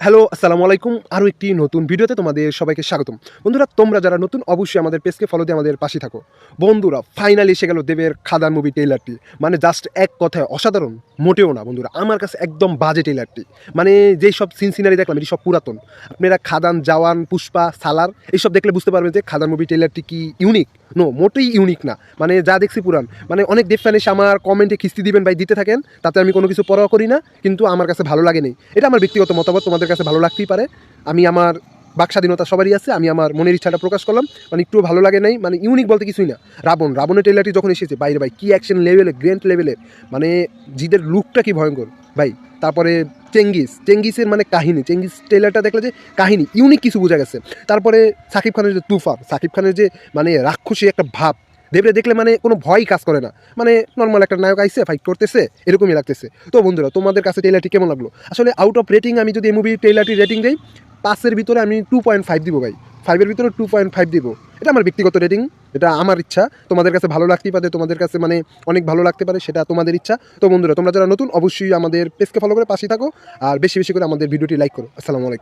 Hello, আসসালামু আলাইকুম। আরও একটি নতুন ভিডিওতে তোমাদের সবাইকে স্বাগতম। বন্ধুরা, তোমরা যারা নতুন অবশ্যই আমাদের পেজকে ফলো দিয়ে আমাদের পাশে থাকো। বন্ধুরা, ফাইনালি এসে গেল দেবের খাদান মুভি ট্রেইলারটি। মানে জাস্ট এক কথায় অসাধারণ, মোটেও না বন্ধুরা। আমার কাছে একদম বাজে ট্রেইলারটি। মানে যেই সব সিনারি দেখলাম এটি সব পুরাতন। আপনারা খাদান, জওয়ান, পুষ্পা, সালার এইসব দেখলে বুঝতে পারবেন যে খাদান মুভি ট্রেইলারটি কি ইউনিক? নো, মোটেই ইউনিক না। মানে যা দেখছি পুরান। মানে অনেক দেব ফ্যান এসে আমার কমেন্টে খিস্তি দিবেন ভাই, দিতে থাকেন, তাতে আমি কোনো কিছু পরোয়া করি না। কিন্তু আমার কাছে ভালো লাগেনি। এটা আমার ব্যক্তিগত মতামত, তোমাদের কাছে ভালো লাগতেই পারে। আমি আমার বাক স্বাধীনতা সবারই আছে, আমি আমার মনের ইচ্ছাটা প্রকাশ করলাম। মানে একটুও ভালো লাগে নাই, মানে ইউনিক বলতে কিছুই না। রাবণের ট্রেলারটি যখন এসেছে বাইরে ভাই, কি অ্যাকশন লেভেলে, গ্র্যান্ড লেভেলে, মানে জিদের লুকটা কি ভয়ঙ্কর ভাই। তারপরে চেঙ্গিসের মানে কাহিনী, চেঙ্গিস ট্রেলারটা দেখলে যে কাহিনী ইউনিক কিছু বোঝা গেছে। তারপরে সাকিব খানের যে তুফান, সাকিব খানের যে মানে রাক্ষসী একটা ভাব, দেবরে দেখলে মানে কোনো ভয়ই কাজ করে না। মানে নর্মাল একটা নায়ক আইসে ফাইট করতেছে, এরকমই লাগতেছে। তো বন্ধুরা, তোমাদের কাছে ট্রেলারটি কেমন লাগলো? আসলে আউট অফ রেটিং আমি যদি এই মুভি ট্রেলারটি রেটিং দিই, 5-এর ভিতরে আমি 2.5 দিব ভাই। 5-এর ভিতরে 2.5 দিব। এটা আমার ব্যক্তিগত রেটিং, এটা আমার ইচ্ছা। তোমাদের কাছে ভালো লাগতেই পারে, তোমাদের কাছে মানে অনেক ভালো লাগতে পারে, সেটা তোমাদের ইচ্ছা। তো বন্ধুরা, তোমরা যারা নতুন অবশ্যই আমাদের পেজকে ফলো করে পাশে থাকো, আর বেশি বেশি করে আমাদের ভিডিওটি লাইক করো। আসসালামু আলাইকুম।